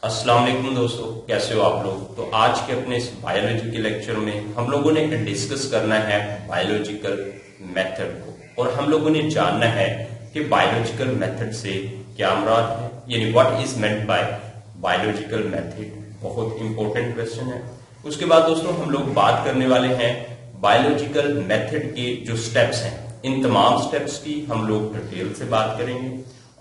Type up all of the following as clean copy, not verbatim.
अस्सलाम वालेकुम दोस्तों, कैसे हो आप लोग। तो आज के अपने इस बायोलॉजी के लेक्चर में हम लोगों ने डिस्कस करना है बायोलॉजिकल मेथड को, और हम लोगों ने जानना है कि बायोलॉजिकल मेथड से क्या मुराद है, यानी what is meant by biological method. बहुत इंपॉर्टेंट क्वेश्चन है। उसके बाद दोस्तों हम लोग बात करने वाले हैं बायोलॉजिकल मेथड के जो स्टेप्स हैं, इन तमाम स्टेप्स की हम लोग डिटेल से बात करेंगे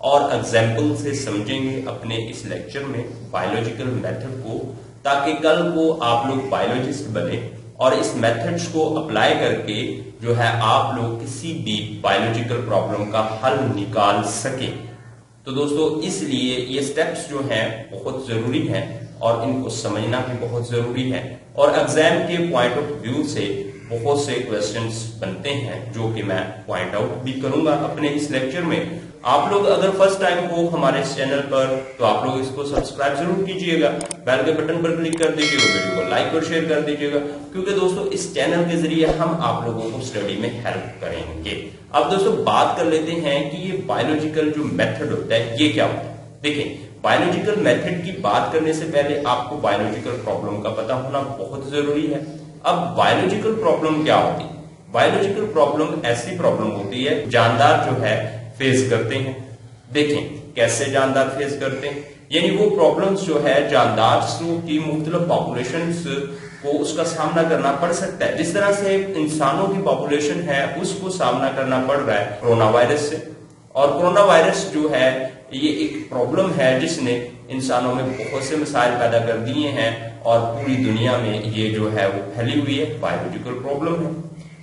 और एग्जाम्पल से समझेंगे अपने इस लेक्चर में बायोलॉजिकल मेथड को, ताकि कल को आप लोग बायोलॉजिस्ट बने और इस मेथड्स को अप्लाई करके जो है आप लोग किसी भी बायोलॉजिकल प्रॉब्लम का हल निकाल सके। तो दोस्तों इसलिए ये स्टेप्स जो हैं बहुत जरूरी हैं और इनको समझना भी बहुत जरूरी है, और एग्जाम के पॉइंट ऑफ व्यू से बहुत से क्वेश्चंस बनते हैं जो कि मैं पॉइंट आउट भी करूंगा अपने इस लेक्चर में। आप लोग अगर फर्स्ट टाइम हो हमारे इस चैनल पर तो आप लोग इसको सब्सक्राइब जरूर कीजिएगा, बेल के बटन पर क्लिक कर दीजिएगा, वीडियो को लाइक और शेयर कर दीजिएगा, क्योंकि दोस्तों इस चैनल के जरिए हम आप लोगों को स्टडी में हेल्प करेंगे। अब दोस्तों बात कर लेते हैं कि ये बायोलॉजिकल जो मेथड होता है ये क्या होता है। देखिए, बायोलॉजिकल मेथड की बात करने से पहले आपको बायोलॉजिकल प्रॉब्लम का पता होना बहुत जरूरी है। अब बायोलॉजिकल प्रॉब्लम क्या होती है? बायोलॉजिकल प्रॉब्लम ऐसी प्रॉब्लम होती है जानदार जो है फेस करते हैं। देखें कैसे जानदार फेस करते हैं, यानी वो प्रॉब्लम्स जो है जानदार की मुख्तलिफ पॉपुलेशंस को उसका सामना करना पड़ सकता है। जिस तरह से इंसानों की पॉपुलेशन है उसको सामना करना पड़ रहा है कोरोना वायरस से, और कोरोना वायरस जो है ये एक प्रॉब्लम है जिसने इंसानों में बहुत से मसाइल पैदा कर दिए हैं और पूरी दुनिया में ये जो है वो फैली हुई है, बायोलॉजिकल प्रॉब्लम है।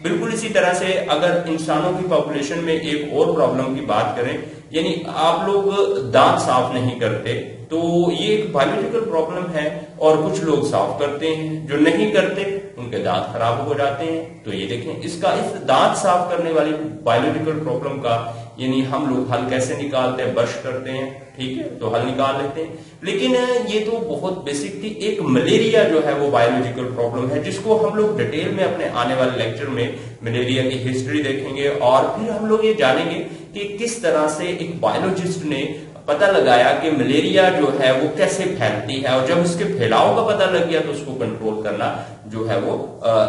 बिल्कुल इसी तरह से अगर इंसानों की पॉपुलेशन में एक और प्रॉब्लम की बात करें, यानी आप लोग दांत साफ नहीं करते, तो ये एक बायोलॉजिकल प्रॉब्लम है, और कुछ लोग साफ करते हैं, जो नहीं करते उनके दांत खराब हो जाते हैं। तो ये देखें इस दांत साफ करने वाली बायोलॉजिकल प्रॉब्लम का यानी हम लोग हल कैसे निकालते हैं, ब्रश करते हैं, ठीक है, तो हल निकाल लेते हैं। लेकिन ये तो बहुत बेसिक थी। एक मलेरिया जो है वो बायोलॉजिकल प्रॉब्लम है, जिसको हम लोग डिटेल में अपने आने वाले लेक्चर में मलेरिया की हिस्ट्री देखेंगे, और फिर हम लोग ये जानेंगे कि किस तरह से एक बायोलॉजिस्ट ने पता लगाया कि मलेरिया जो है वो कैसे फैलती है, और जब उसके फैलाव का पता लग गया तो उसको कंट्रोल करना जो है वो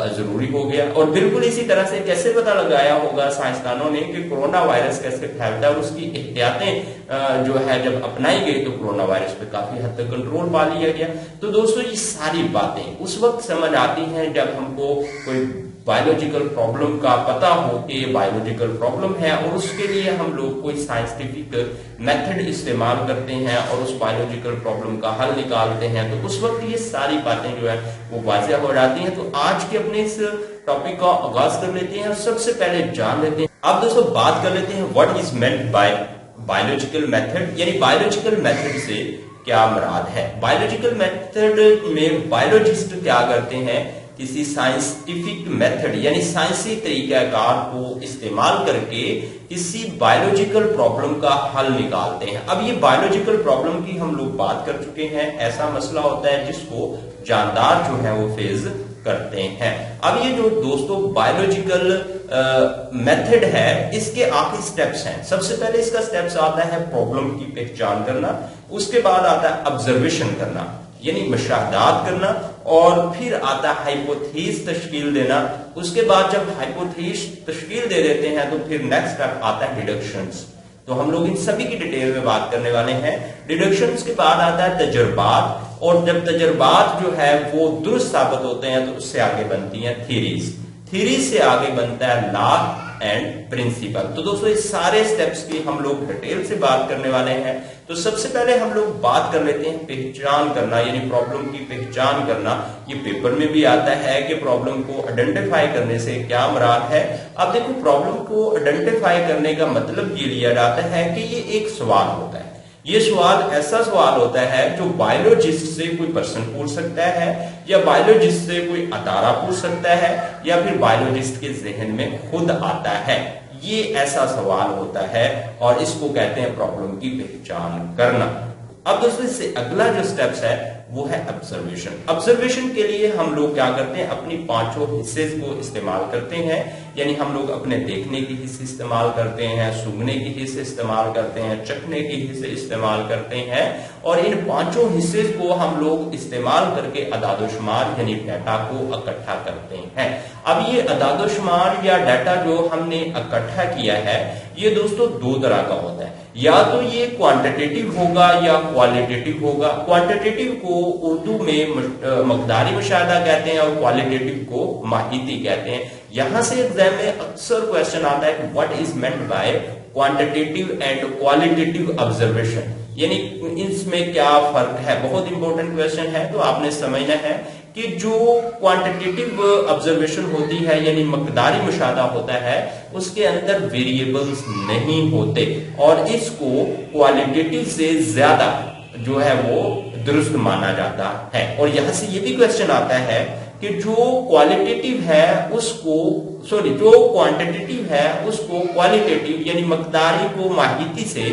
जरूरी हो गया। और बिल्कुल इसी तरह से कैसे पता लगाया होगा साइंसदानों ने कि कोरोना वायरस कैसे फैलता है, और उसकी एहतियातें जो है जब अपनाई गई तो कोरोना वायरस पे काफी हद तक कंट्रोल पा लिया गया। तो दोस्तों ये सारी बातें उस वक्त समझ आती हैं जब हमको कोई बायोलॉजिकल प्रॉब्लम का पता हो कि ये बायोलॉजिकल प्रॉब्लम है, और उसके लिए हम लोग कोई साइंटिफिक मेथड इस्तेमाल करते हैं और उस बायोलॉजिकल प्रॉब्लम का हल निकालते हैं। तो उस वक्त ये सारी बातें जो है वो वाज़ेह हो जाती हैं। तो आज के अपने इस टॉपिक का आगाज कर लेते हैं और सबसे पहले जान लेते हैं। अब दोस्तों बात कर लेते हैं what is meant by biological method, यानी बायोलॉजिकल मेथड से क्या मुराद है। बायोलॉजिकल मेथड में बायोलॉजिस्ट क्या करते हैं, किसी साइंटिफिक मेथड यानी साइंसी तरीकाकार को इस्तेमाल करके किसी बायोलॉजिकल प्रॉब्लम का हल निकालते हैं। अब ये बायोलॉजिकल प्रॉब्लम की हम लोग बात कर चुके हैं। ऐसा मसला होता है जिसको जानदार जो है वो फेस करते हैं। अब ये जो दोस्तों बायोलॉजिकल मेथड है इसके आखिरी स्टेप्स हैं। सबसे पहले इसका स्टेप्स आता है प्रॉब्लम की पहचान करना, उसके बाद आता है ऑब्जर्वेशन करना यानी मुशाहदात करना, और फिर आता है हाइपोथेसिस तश्कील देना। उसके बाद जब हाइपोथेसिस तश्कील दे देते हैं तो फिर नेक्स्ट स्टेप आता है डिडक्शंस। तो हम लोग इन सभी की डिटेल में बात करने वाले हैं। डिडक्शंस के बाद आता है तजर्बात, और जब तजर्बात जो है वो दुरुस्त साबित होते हैं तो उससे आगे बनती हैं थ्योरीज, थ्योरी से आगे बनता है लॉ एंड प्रिंसिपल। तो दोस्तों इस सारे स्टेप्स की हम लोग डिटेल से बात करने वाले हैं। तो सबसे पहले हम लोग बात कर लेते हैं पहचान करना, यानी प्रॉब्लम की पहचान करना। ये पेपर में भी आता है कि प्रॉब्लम को आइडेंटिफाई करने से क्या मुराद है। अब देखो प्रॉब्लम को आइडेंटिफाई करने का मतलब ये लिया जाता है कि ये एक सवाल होता है। ये सवाल ऐसा सवाल होता है जो बायोलॉजिस्ट से कोई पर्सन पूछ सकता है, या बायोलॉजिस्ट से कोई अदारा पूछ सकता है, या फिर बायोलॉजिस्ट के जहन में खुद आता है। ये ऐसा सवाल होता है और इसको कहते हैं प्रॉब्लम की पहचान करना। अब दोस्तों इससे अगला जो स्टेप्स है वो है ऑब्जर्वेशन। ऑब्जर्वेशन के लिए हम लोग क्या करते हैं, अपनी पांचों हिस्से को इस्तेमाल करते हैं। यानी हम लोग अपने देखने की हिस्से इस्तेमाल करते हैं, सूंघने की हिस्से इस्तेमाल करते हैं, चखने की हिस्से इस्तेमाल करते हैं, और इन पांचों हिस्से को हम लोग इस्तेमाल करके अदादोशुमार यानी डाटा को इकट्ठा करते हैं। अब ये अदादोशुमार या डाटा जो हमने इकट्ठा किया है ये दोस्तों दो तरह का होता है, या तो ये क्वांटिटेटिव होगा या क्वालिटेटिव होगा। क्वांटिटेटिव को उर्दू में मकदारी मुशाहदा कहते हैं और क्वालिटेटिव को माहिती कहते हैं। यहां से एग्जाम में अक्सर क्वेश्चन आता है what is meant by quantitative and qualitative observation, यानी इसमें क्या फर्क है। बहुत इंपॉर्टेंट क्वेश्चन है, तो आपने समझना है कि जो क्वांटिटेटिव ऑब्जर्वेशन होती है यानी मकदारी मुशाहदा होता है उसके अंदर वेरिएबल्स नहीं होते, और इसको क्वालिटेटिव से ज्यादा जो है वो दुरुस्त माना जाता है। और यहां से ये भी क्वेश्चन आता है कि जो क्वालिटेटिव है उसको जो क्वांटिटेटिव है उसको क्वालिटेटिव यानी मकदारी को माहिती से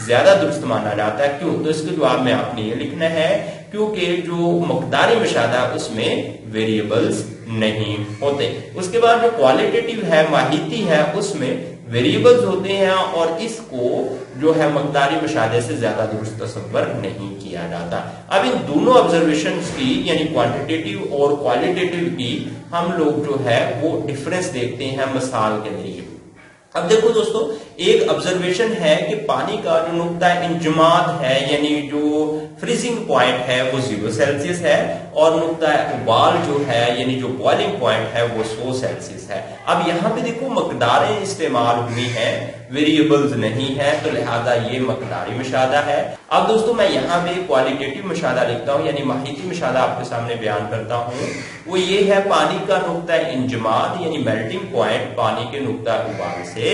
ज्यादा दुरुस्त माना जाता है। क्यों? तो इसके जवाब में आपने ये लिखना है क्योंकि जो मकदारी मुशाहदा उसमें वेरिएबल्स नहीं होते। उसके बाद जो क्वालिटेटिव है माहिती है उसमें वेरिएबल्स होते हैं, और इसको जो है मकदारी मुशाहदे से ज्यादा दुरुस्त तस्वर नहीं किया जाता। अब इन दोनों ऑब्जर्वेशंस की यानी क्वांटिटेटिव और क्वालिटेटिव की हम लोग जो है वो डिफरेंस देखते हैं मिसाल के जरिए। अब देखो दोस्तों, एक ऑब्जर्वेशन है कि पानी का जो नुक्ता इंजमाद है यानी जो फ्रीजिंग पॉइंट है वो 0 सेल्सियस है, और नुक्ता उबाल जो है यानी जो बॉइलिंग पॉइंट है वो 100 सेल्सियस है। अब यहाँ पे देखो मकदारें इस्तेमाल हुई हैं, वेरिएबल्स नहीं है, तो लिहाजा ये मकदारी मुशाहदा है। अब दोस्तों मैं यहाँ पे क्वालिटेटिव मुशाहदा लिखता हूँ यानी माहिती मुशाहदा आपके सामने बयान करता हूँ। वो ये है पानी का नुक्ता इंजमाद यानी मेल्टिंग पॉइंट पानी के नुक्ता उबाल से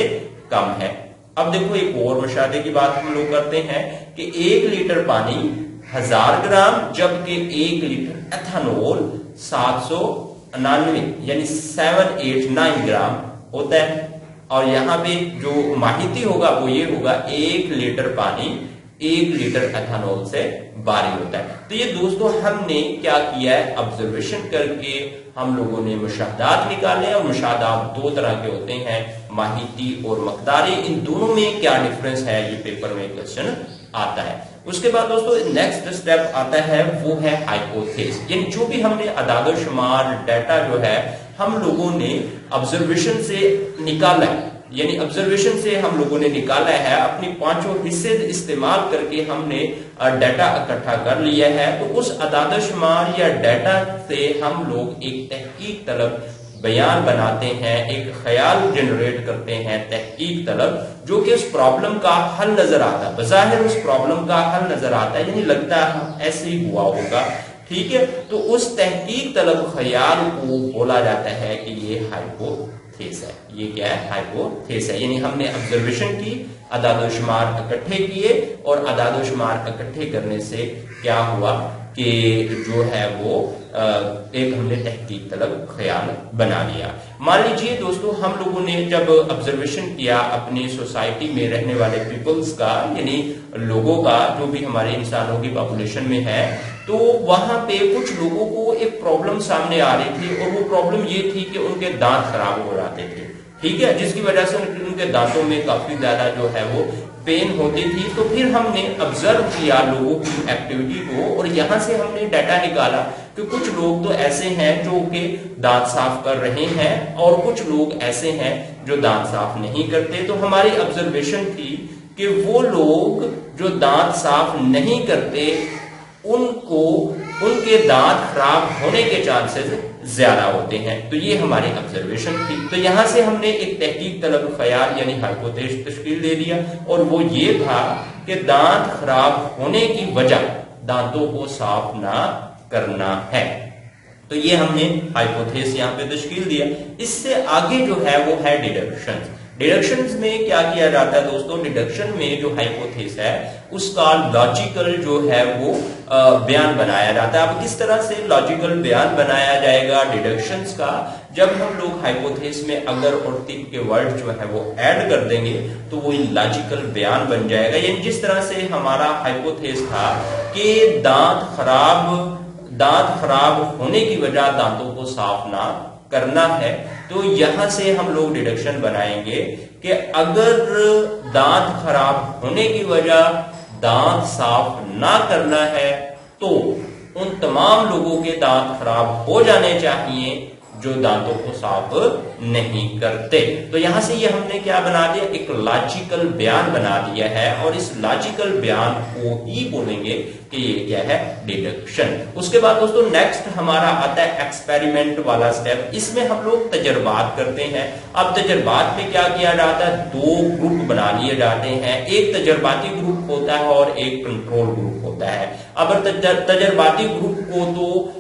कम है। अब देखो एक और मुशाहदे की बात हम लोग करते हैं कि 1 लीटर पानी 1000 ग्राम जबकि 1 लीटर एथेनॉल 799 यानी 789 ग्राम होता है। और यहाँ पे जो माहिती होगा वो ये होगा 1 लीटर पानी 1 लीटर एथेनॉल से भारी होता है। तो ये दोस्तों हमने क्या किया है, ऑब्जर्वेशन करके हम लोगों ने मुशाहदात निकाले, और मुशाहदात दो तरह के होते हैं, माहिती और मकदारी। इन दोनों में क्या डिफरेंस है ये पेपर में क्वेश्चन आता है। उसके बाद दोस्तों नेक्स्ट स्टेप आता है वो है हाइपोथेसिस, यानी जो भी हमने अदाद-ओ-शुमार डाटा जो है हम लोगों ने ऑब्जर्वेशन से निकाला है, यानी ऑब्जर्वेशन से हम लोगों ने निकाला है, अपनी पांचों हिस्से इस्तेमाल करके हमने डाटा इकट्ठा कर लिया है। तो उस अदाद-ओ-शुमार या डाटा से हम लोग एक तहकीक तलब बयान बनाते हैं, एक ख्याल जनरेट करते हैं, तहकीक तलब, जो कि उस प्रॉब्लम का हल नजर आता है। बज़ाहिर उस प्रॉब्लम का हल नजर आता है, यानी लगता है ऐसे ही हुआ होगा, ठीक है। तो उस तहकीक तलब ख्याल को बोला जाता है कि ये हाइपोथेसिस है। ये क्या है? हाइपोथेसिस है। यानी हमने ऑब्जर्वेशन की, अदाद-ओ-शुमार इकट्ठे किए, और अदाद-ओ-शुमार इकट्ठे करने से क्या हुआ कि जो है वो एक हमने तहकीक तलब ख्याल बना लिया। मान लीजिए दोस्तों हम लोगों ने जब ऑब्जर्वेशन किया अपनी सोसाइटी में रहने वाले पीपल्स का, यानी लोगों का, जो भी हमारे इंसानों की पॉपुलेशन में है, तो वहां पे कुछ लोगों को एक प्रॉब्लम सामने आ रही थी, और वो प्रॉब्लम ये थी कि उनके दांत खराब हो जाते थे, ठीक है, जिसकी वजह से उनके दांतों में काफी ज्यादा जो है वो पेन होती थी। तो फिर हमने ऑब्जर्व किया लोगों की एक्टिविटी को, और यहां से हमने डाटा निकाला कि कुछ लोग तो ऐसे हैं जो कि दांत साफ कर रहे हैं, और कुछ लोग ऐसे हैं जो दांत साफ नहीं करते। तो हमारी ऑब्जर्वेशन थी कि वो लोग जो दांत साफ नहीं करते उनको उनके दांत खराब होने के चांसेस ज्यादा होते हैं। तो ये हमारी ऑब्जर्वेशन थी। तो यहां से हमने एक तहकीक तलब ख्याल यानी हाइपोथेसिस तश्कील दे दिया, और वो ये था कि दांत खराब होने की वजह दांतों को साफ ना करना है। तो ये हमने हाइपोथेसिस यहाँ पे तश्कील दिया। इससे आगे जो है वो है डिडक्शन। डिडक्शंस में क्या किया जाता है दोस्तों? डिडक्शन में जो हाइपोथेसिस है उसका लॉजिकल जो है वो बयान बनाया जाता है। अब किस तरह से लॉजिकल बयान बनाया जाएगा डिडक्शंस का? जब हम लोग हाइपोथेसिस में अगर और तिब के वर्ड जो है वो ऐड कर देंगे तो वो लॉजिकल बयान बन जाएगा। यानी जिस तरह से हमारा हाइपोथेसिस था कि दांत खराब होने की वजह दांतों को साफ ना کرنا ہے تو یہاں سے ہم لوگ ڈیڈکشن بنائیں گے کہ اگر دانت خراب ہونے کی وجہ دانت صاف نہ کرنا ہے تو ان تمام لوگوں کے دانت خراب ہو جانے چاہیے جو دانتوں کو صاف نہیں کرتے. تو یہاں سے یہ ہم نے کیا بنا دیا, ایک لاجیکل بیان بنا دیا ہے, اور اس لاجیکل بیان کو ہی بولیں گے کہ یہ کیا ہے, ڈیڈکشن. اس کے بعد دوستوں نیکسٹ ہمارا آتا ہے ایکسپیریمنٹ والا سٹیپ. اس میں ہم لوگ تجربات کرتے ہیں. اب تجربات میں کیا کیا جاتا ہے, دو گروپ بنا لیے جاتے ہیں, ایک تجرباتی گروپ ہوتا ہے اور ایک کنٹرول گروپ ہوتا ہے. اب تجرباتی گروپ کو تو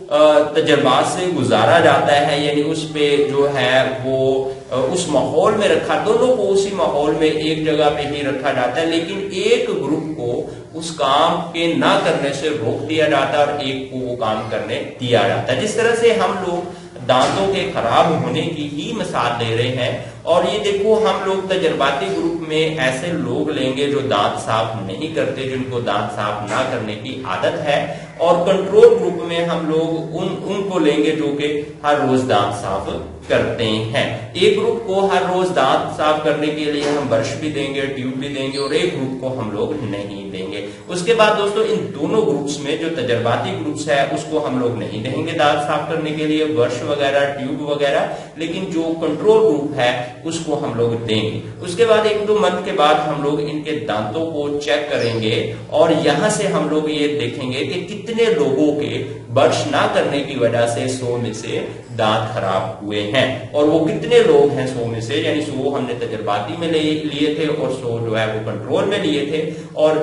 تجربات سے گزارا جاتا ہے, یعنی اس پہ جو ہے وہ اس ماحول میں رکھا, دونوں کو اسی ماحول میں ایک جگہ پہ ہی رکھا جاتا ہے, لیکن ایک گروپ کو اس کام کے نہ کرنے سے روک دیا جاتا ہے اور ایک کو وہ کام کرنے دیا جاتا ہے. جس طرح سے ہم لوگ دانتوں کے خراب ہونے کی ہی مثال لے رہے ہیں, اور یہ دیکھو ہم لوگ تجرباتی گروپ میں ایسے لوگ لیں گے جو دانت صاف نہیں کرتے, جن کو دانت صاف نہ کرنے کی عادت ہے, اور کنٹرول گروپ میں ہم لوگ ان کو لیں گے جو کہ ہر روز دانت صاف کرتے ہیں. ایک گروپ کو ہر روز دانت صاف کرنے کے لیے ہم برش بھی دیں گے, ٹیوب بھی دیں گے, اور ایک گروپ کو ہم لوگ نہیں دیں گے. اس کے بعد دوستوں ان دونوں گروپس میں جو تجرباتی گروپس ہے اس کو ہم لوگ نہیں دیں گے دانت صاف کرنے کے لیے برش وغیرہ, ٹیوب وغیرہ, لیکن جو کنٹرول گروپ ہے اس کو ہم لوگ دیں گے. اس کے بعد 1-2 منتھ کے بعد ہم لوگ ان کے دانتوں کو چیک کریں گے, اور یہاں سے ہم لوگ یہ دیکھیں گے کہ کتنے لوگوں کے برش نہ کرنے کی وجہ سے 100 میں سے دانت خراب ہوئے ہیں, اور وہ کتنے لوگ ہیں 100 میں سے, یعنی 100 ہم نے تجرباتی میں لیے تھے اور 100 جو ہے وہ کنٹرول میں لیے تھے, اور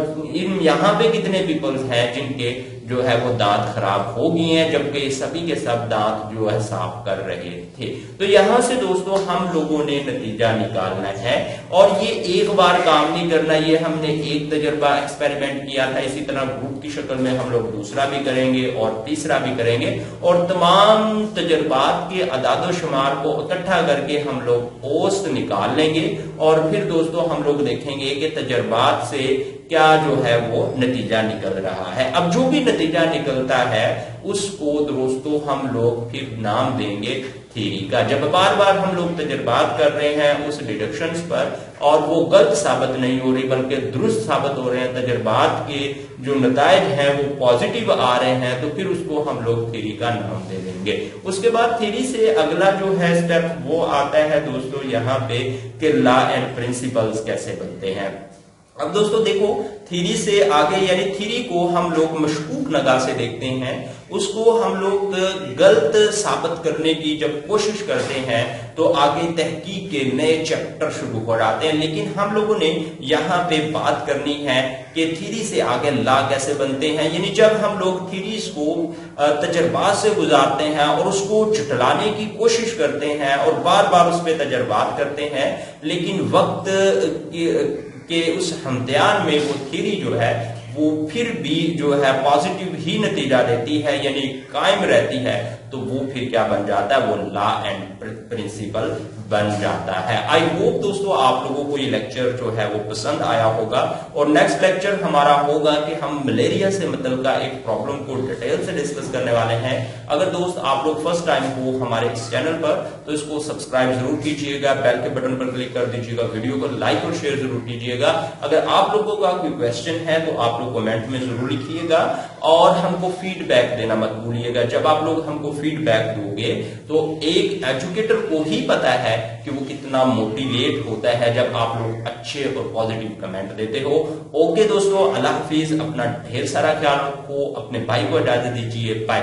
یہاں پہ کتنے پیپلز ہیں جن کے جو ہے وہ دانت خراب ہو گئی ہیں, جبکہ سبھی کے سب دانت جو ہے صاف کر رہے تھے. تو یہاں سے دوستوں ہم لوگوں نے نتیجہ نکالنا ہے, اور یہ ایک بار کام نہیں کرنا, یہ ہم نے ایک تجربہ ایکسپیریمنٹ کیا تھا, اسی طرح گروپ کی شکل میں ہم لوگ دوسرا بھی کریں گے اور تیسرا بھی کریں گے, اور تمام تجربات کے اعداد و شمار کو اکٹھا کر کے ہم لوگ اوسط نکال لیں گے, اور پھر دوستوں ہم لوگ دیکھیں گے کہ تجربات سے کیا جو ہے وہ نتیجہ نکل رہا ہے. اب جو بھی نتیجہ نکلتا ہے اس کو دوستوں ہم لوگ پھر نام دیں گے تھیری کا. جب بار بار ہم لوگ تجربات کر رہے ہیں اس ڈیڈکشنز پر, اور وہ غلط ثابت نہیں ہو رہی بلکہ درست ثابت ہو رہے ہیں, تجربات کے جو نتائج ہیں وہ پازیٹیو آ رہے ہیں, تو پھر اس کو ہم لوگ تھیری کا نام دے دیں گے. اس کے بعد تھیری سے اگلا جو ہے سٹیپ وہ آتا ہے دوستوں یہاں پہ کہ لا اینڈ پرنسپلز کیسے بنتے ہیں. اب دوستوں دیکھو تھیری سے آگے, یعنی تھیری کو ہم لوگ مشکوک نگاہ سے دیکھتے ہیں, اس کو ہم لوگ غلط ثابت کرنے کی جب کوشش کرتے ہیں تو آگے تحقیق کے نئے چیپٹر شروع ہو جاتے ہیں. لیکن ہم لوگوں نے یہاں پہ بات کرنی ہے کہ تھیری سے آگے لا کیسے بنتے ہیں, یعنی جب ہم لوگ تھیریز کو تجربات سے گزارتے ہیں اور اس کو جھٹلانے کی کوشش کرتے ہیں اور بار بار اس پہ تجربات کرتے ہیں, لیکن وقت کہ اس امتحان میں وہ تھیری جو ہے وہ پھر بھی جو ہے پازیٹیو ہی نتیجہ دیتی ہے, یعنی قائم رہتی ہے, تو وہ پھر کیا بن جاتا ہے, وہ لا اینڈ پرنسپل بن جاتا ہے. آئی ہوپ دوستو آپ لوگوں کو یہ لیکچر جو ہے وہ پسند آیا ہوگا, اور نیکسٹ لیکچر ہمارا ہوگا کہ ہم ملیریا سے متعلقہ ایک پرابلم کو ڈیٹیل سے ڈسکس کرنے والے ہیں. اگر دوست آپ لوگ فرسٹ ٹائم ہو ہمارے اس چینل پر تو اس کو سبسکرائب ضرور کیجیے گا, بیل کے بٹن پر کلک کر دیجیے گا, ویڈیو کو لائک اور شیئر ضرور کیجیے گا. اگر آپ لوگوں کا کوئی کوشچن ہے تو آپ لوگ کمنٹ میں ضرور لکھیے گا, اور ہم کو فیڈ بیک دینا مت بھولیے گا. جب آپ لوگ ہم کو فیڈ بیک دو گے تو ایک ایجوکیٹر کو ہی پتا ہے کہ وہ کتنا موٹیویٹ ہوتا ہے جب آپ لوگ اچھے اور پازیٹیو کمنٹ دیتے ہو. اوکے دوستو, اللہ حافظ, اپنا ڈھیر سارا خیال رکھو, اپنے بھائی کو اجازت دیجیے, بائے.